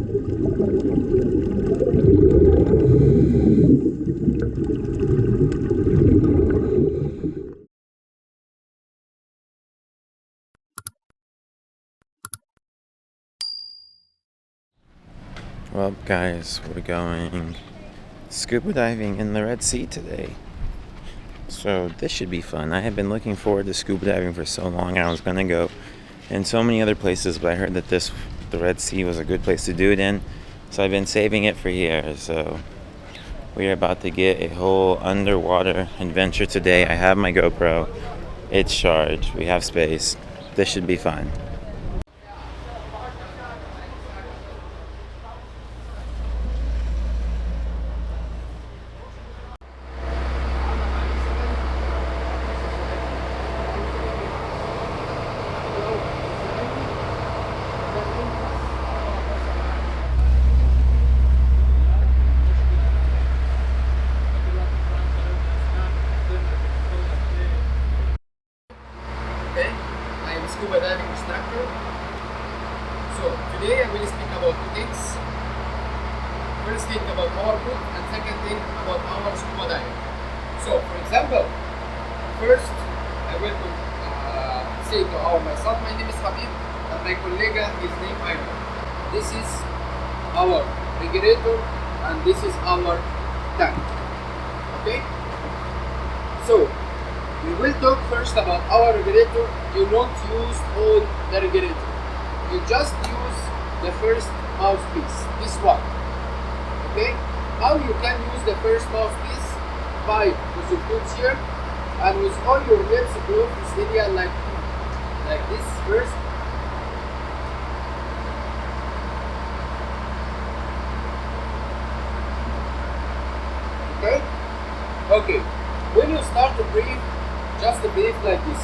Well, guys, we're going scuba diving in the Red Sea today. So this should be fun. I have been looking forward to scuba diving for so long. I was going to go in so many other places, but I heard that the Red Sea was a good place to do it in. So I've been saving it for years. So we are about to get a whole underwater adventure today. I have my GoPro. It's charged. We have space. This should be fun. Scuba diving instructor. So today I will speak about two things. First thing about our book and second thing about our scuba diving. So for example, first I will say to myself, my name is Habib and my colleague, his name Ayman. This is our regulator and this is our tank. Okay? So we will talk first about our regulator. You don't use all the regulator. You just use the first mouthpiece, this one. Okay? How you can use the first mouthpiece? By with your boots here and with all your lips close this area like this first. Okay? Okay. When you start to breathe, just breathe like this.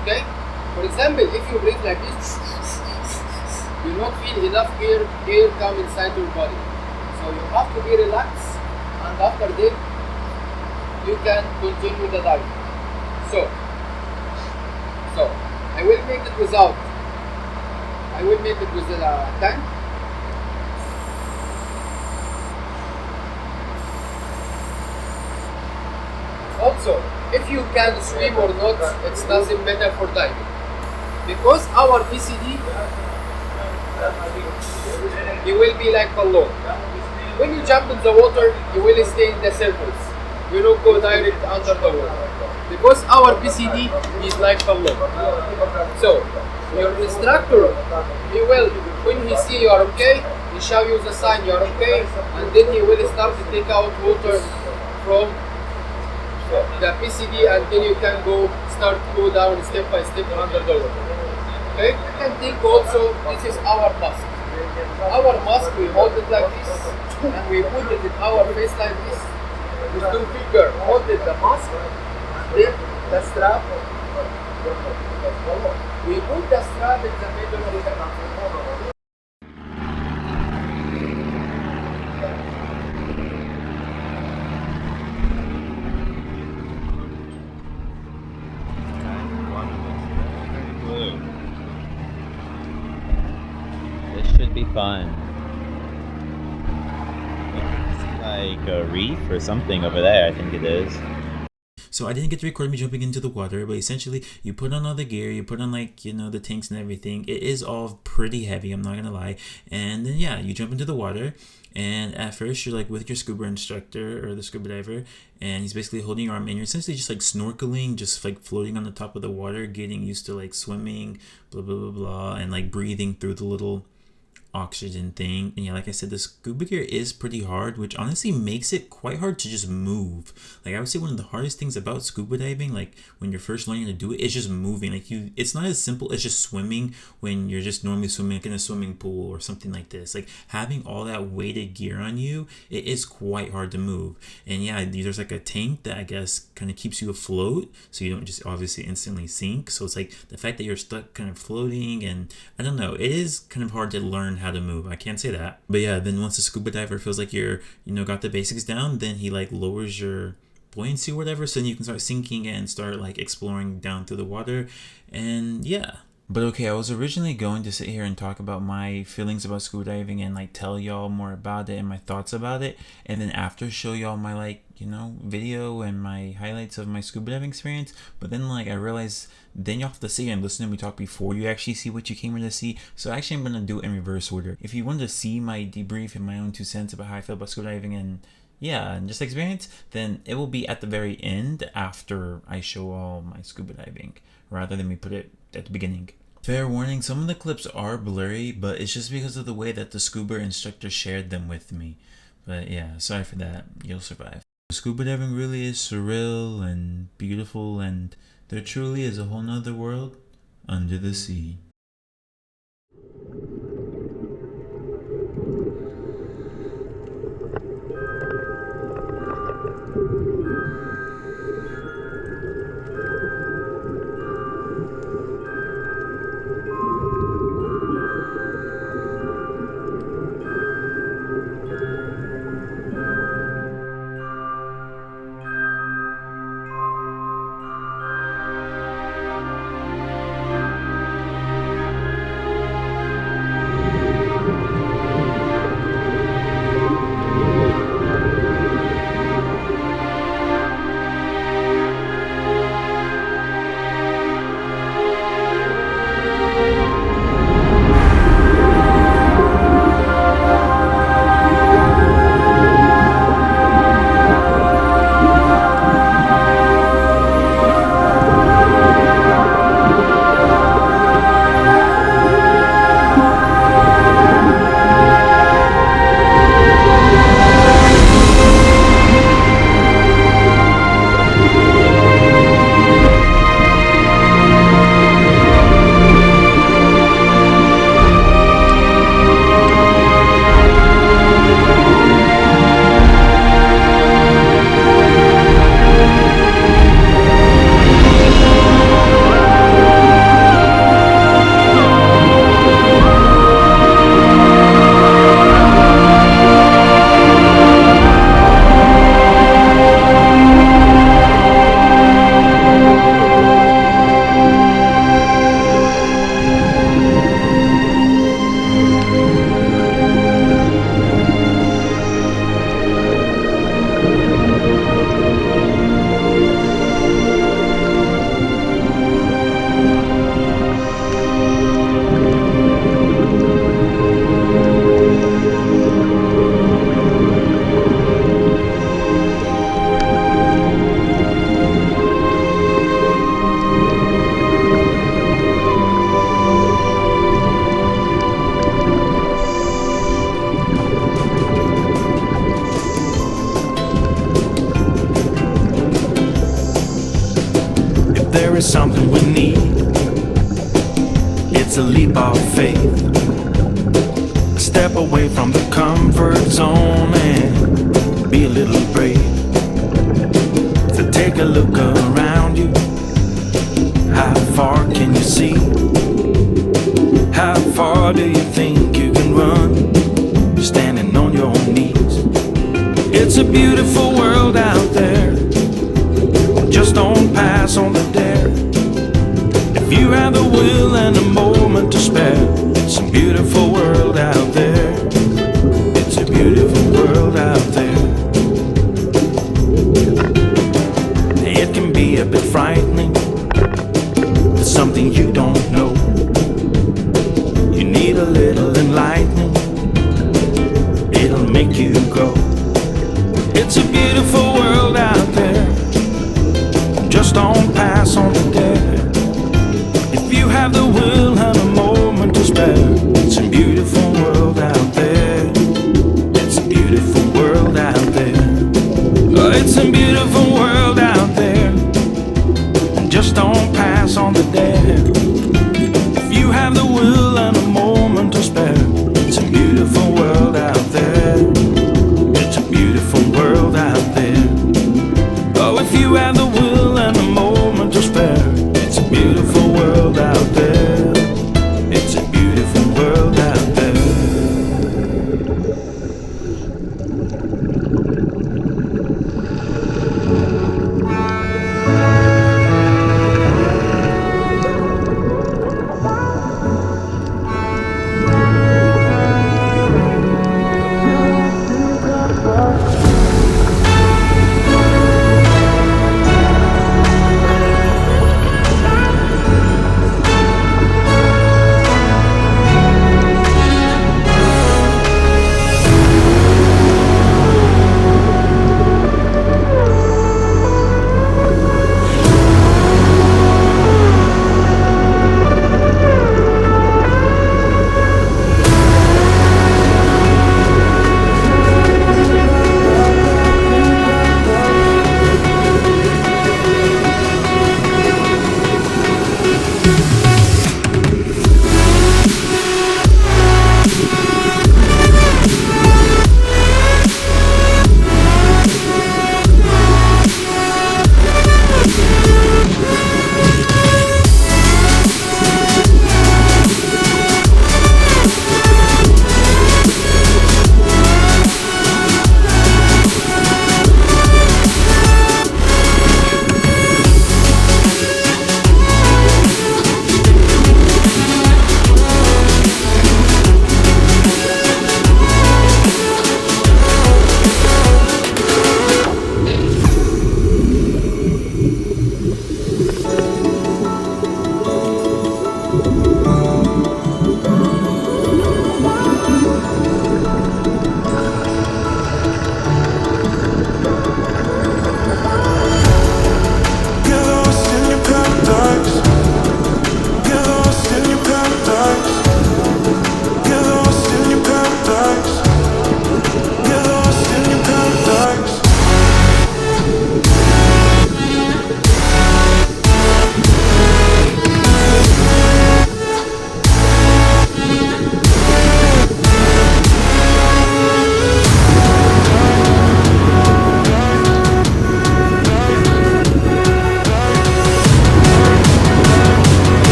Okay? For example, if you breathe like this, you not feel enough air come inside your body. So you have to be relaxed, and after that, you can continue the diving. So I will make it without. I will make it with the tank. Also, if you can swim or not, it's doesn't matter for diving. Because our PCD, it will be like balloon. When you jump in the water, you will stay in the surface. You don't go direct under the water. Because our PCD is like balloon. So, your instructor, he will, when he see you are okay, he show you the sign you are okay, and then he will start to take out water from the PCD until you can start to go down step by step under the water. Okay? You can think also, this is our mask. Our mask, we hold it like this, and we put it in our face like this. With two fingers, hold it the mask, then the strap. We put the strap in the middle of the mask. This should be fun. Like a reef or something over there, I think it is. So I didn't get to record me jumping into the water, but essentially you put on all the gear, you put on the tanks and everything. It is all pretty heavy, I'm not gonna lie. And then yeah, you jump into the water, and at first you're like with your scuba instructor or the scuba diver, and he's basically holding your arm, and you're essentially just like snorkeling, just like floating on the top of the water, getting used to like swimming, blah blah blah blah, and like breathing through the little oxygen thing. And yeah, like I said, the scuba gear is pretty hard, which honestly makes it quite hard to just move. Like I would say one of the hardest things about scuba diving, like when you're first learning to do it, is just moving. Like it's not as simple as just swimming when you're just normally swimming like in a swimming pool or something like this. Like having all that weighted gear on you, it is quite hard to move. And yeah, there's like a tank that I guess kind of keeps you afloat, so you don't just obviously instantly sink. So it's like the fact that you're stuck kind of floating, and I don't know, it is kind of hard to learn how to move. I can't say that. But yeah, then once the scuba diver feels like you're, got the basics down, then he like lowers your buoyancy or whatever, so then you can start sinking and start like exploring down through the water. And yeah. But okay, I was originally going to sit here and talk about my feelings about scuba diving and like tell y'all more about it and my thoughts about it, and then after show y'all my like, you know, video and my highlights of my scuba diving experience. But then like I realized then you have to sit here and listen to me talk before you actually see what you came here to see. So actually I'm gonna do it in reverse order. If you want to see my debrief and my own 2 cents about how I feel about scuba diving and yeah, and just experience, then it will be at the very end after I show all my scuba diving, rather than me put it at the beginning. Fair warning, some of the clips are blurry, but it's just because of the way that the scuba instructor shared them with me. But yeah, sorry for that. You'll survive. Scuba diving really is surreal and beautiful, and there truly is a whole nother world under the sea. Is something we need. It's a leap of faith. Step away from the comfort zone and be a little brave. So take a look around you. How far can you see? How far do you think you can run? Standing on your knees. It's a beautiful world out there. Just don't pass on the dare. If you have the will and a moment to spare, it's a beautiful world out there. It's a beautiful world out there. It can be a bit frightening. It's something you don't know. You need a little enlightening. It'll make you go. It's a beautiful world out there. Just don't pass on the dare. If you have the will and a moment to spare, it's a beautiful world out there. It's a beautiful world out there. Oh, it's a beautiful world out there. Just don't pass on the dare. If you have the will and a moment to spare, it's a beautiful world out there.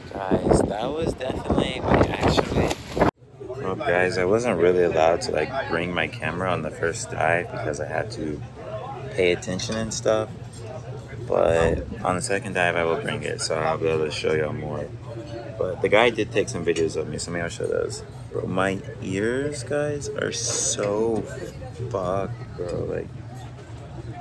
Guys, that was definitely actually. Well, guys, I wasn't really allowed to like bring my camera on the first dive because I had to pay attention and stuff. But on the second dive, I will bring it, so I'll be able to show y'all more. But the guy did take some videos of me, so maybe I'll show those. Bro, my ears, guys, are so fucked, bro. Like,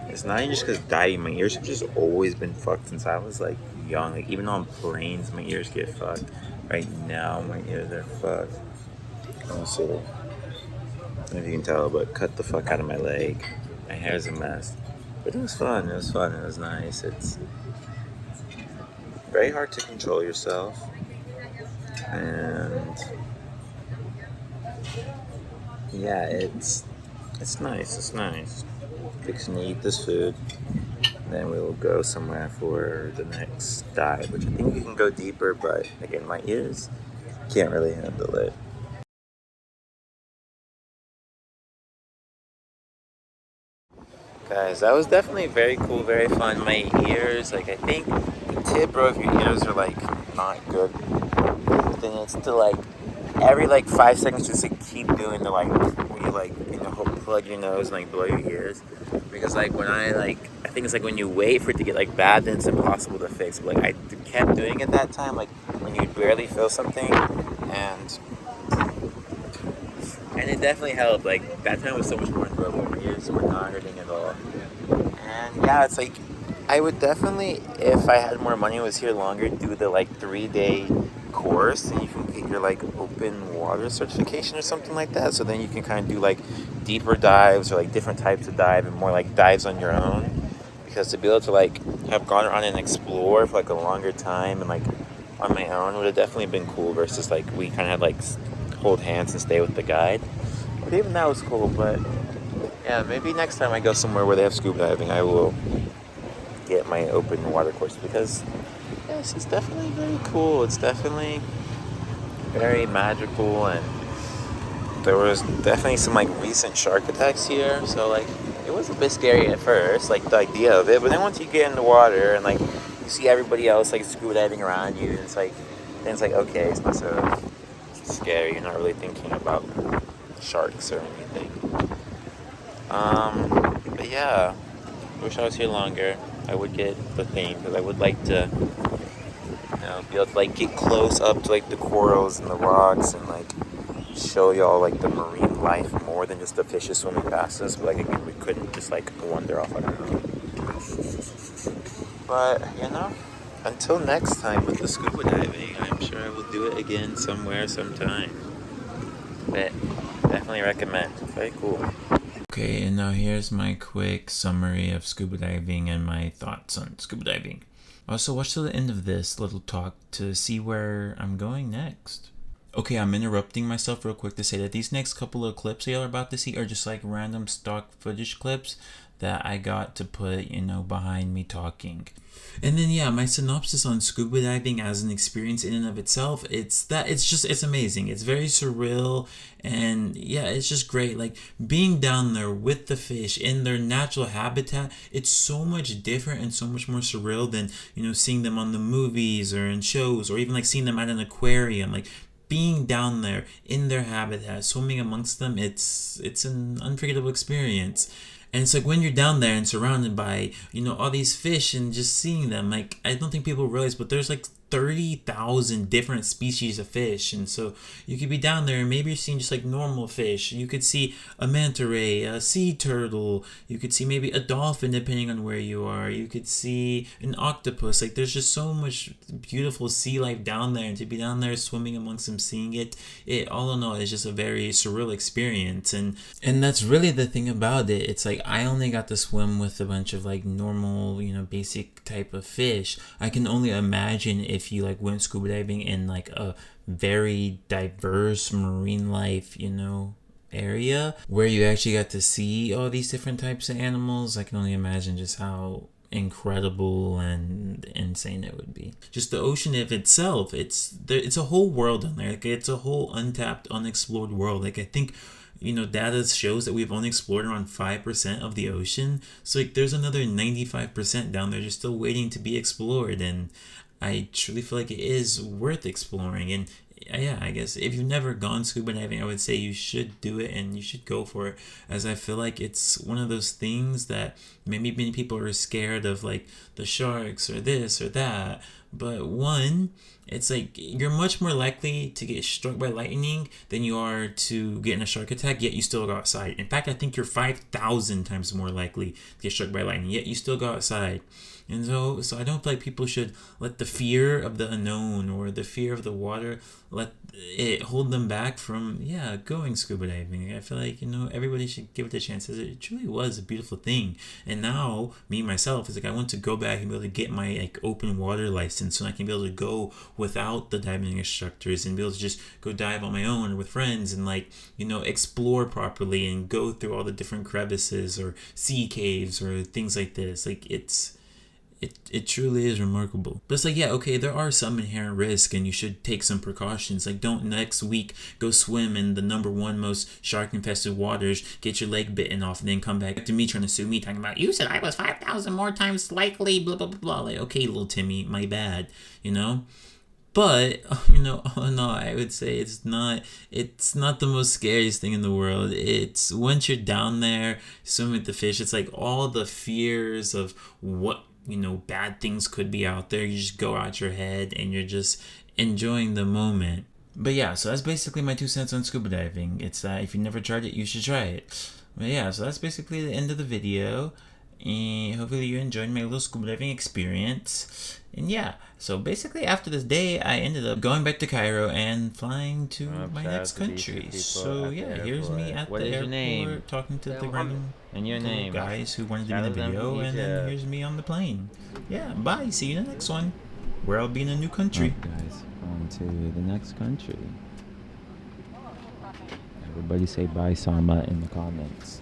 it's not even just because diving. My ears have just always been fucked since I was like young. Like, even on planes, my ears get fucked. Right now, my ears are fucked. Honestly, I don't know if you can tell, but cut the fuck out of my leg. My hair's a mess. But it was fun. It was fun. It was nice. It's very hard to control yourself. And yeah, it's nice. It's nice. Fixing to eat this food. Then we will go somewhere for the next dive, which I think we can go deeper, but again, my ears can't really handle it. Guys, that was definitely very cool, very fun. My ears, like, I think the tip, bro, if your ears are like not good, then it's to like every like 5 seconds just like keep doing the like when you like plug your nose and like blow your ears, because like when I think it's like when you wait for it to get like bad, then it's impossible to fix. But like I kept doing it that time, like when you barely feel something, and it definitely helped. Like that time was so much more enjoyable. My ears were not hurting at all. And yeah, it's like I would definitely, if I had more money and was here longer, do the like 3-day course, and you can get your like open water certification or something like that. So then you can kind of do like deeper dives or like different types of dive and more like dives on your own. Because to be able to like have gone around and explore for like a longer time and like on my own would have definitely been cool versus like we kind of had like hold hands and stay with the guide. But even that was cool. But yeah, maybe next time I go somewhere where they have scuba diving, I will get my open water course, because yes, it's definitely very cool. It's definitely very magical, and there was definitely some like recent shark attacks here, so like it was a bit scary at first, like the idea of it, but then once you get in the water and like you see everybody else like scuba diving around you, it's like okay, it's not so scary. You're not really thinking about sharks or anything. But yeah, wish I was here longer. I would get the thing because I would like to, be able to like get close up to like the corals and the rocks and like show y'all like the marine life more than just the fishes swimming past us. But like again, we couldn't just like wander off. I don't know. But until next time with the scuba diving, I'm sure I will do it again somewhere, sometime. But definitely recommend. It's very cool. Okay, and now here's my quick summary of scuba diving and my thoughts on scuba diving. Also, watch till the end of this little talk to see where I'm going next. Okay, I'm interrupting myself real quick to say that these next couple of clips y'all are about to see are just like random stock footage clips that I got to put, behind me talking. And then yeah, my synopsis on scuba diving as an experience in and of itself, it's amazing. It's very surreal, and yeah, it's just great. Like being down there with the fish in their natural habitat, it's so much different and so much more surreal than, seeing them on the movies or in shows, or even like seeing them at an aquarium. Like being down there in their habitat, swimming amongst them, it's an unforgettable experience. And it's like when you're down there and surrounded by, all these fish and just seeing them, like I don't think people realize, but there's like 30,000 different species of fish. And so you could be down there and maybe you're seeing just like normal fish. You could see a manta ray, a sea turtle. You could see maybe a dolphin depending on where you are. You could see an octopus. Like there's just so much beautiful sea life down there, and to be down there swimming amongst them, seeing it all in all is just a very surreal experience. And that's really the thing about it. It's like I only got to swim with a bunch of like normal, basic type of fish. I can only imagine if you like went scuba diving in like a very diverse marine life, area where you actually got to see all these different types of animals. I can only imagine just how incredible and insane it would be. Just the ocean of itself, it's a whole world down there. Like it's a whole untapped, unexplored world. Like I think data shows that we've only explored around 5% of the ocean. So like there's another 95% down there just still waiting to be explored. And I truly feel like it is worth exploring. And yeah, I guess if you've never gone scuba diving, I would say you should do it and you should go for it, as I feel like it's one of those things that maybe many people are scared of, like the sharks or this or that. But one, it's like you're much more likely to get struck by lightning than you are to get in a shark attack, yet you still go outside. In fact, I think you're 5,000 times more likely to get struck by lightning, yet you still go outside. And so I don't feel like people should let the fear of the unknown or the fear of the water let it hold them back from going scuba diving. I feel like everybody should give it a chance, as it truly was a beautiful thing. And now me myself is like I want to go back and be able to get my like open water license, so I can be able to go without the diving instructors and be able to just go dive on my own or with friends and explore properly and go through all the different crevices or sea caves or things like this. Like it truly is remarkable. But it's like, okay, there are some inherent risk and you should take some precautions. Like don't next week go swim in the number one most shark infested waters, get your leg bitten off, and then come back to me trying to sue me talking about, you said I was 5,000 more times likely, blah, blah, blah, blah. Like, okay, little Timmy, my bad, But, no, I would say it's not the most scariest thing in the world. It's once you're down there swimming with the fish, it's like all the fears of what, bad things could be out there. You just go out your head and you're just enjoying the moment. But so that's basically my 2 cents on scuba diving. It's that if you never tried it, you should try it. But so that's basically the end of the video. And hopefully you enjoyed my little scuba diving experience. And so basically after this day, I ended up going back to Cairo and flying to my next country. So here's me at the airport talking to the random and your name guys who wanted to be in the video, and then here's me on the plane. Bye. See you in the next one, where I'll be in a new country. Right, guys, on to the next country. Everybody say bye, Sama, in the comments.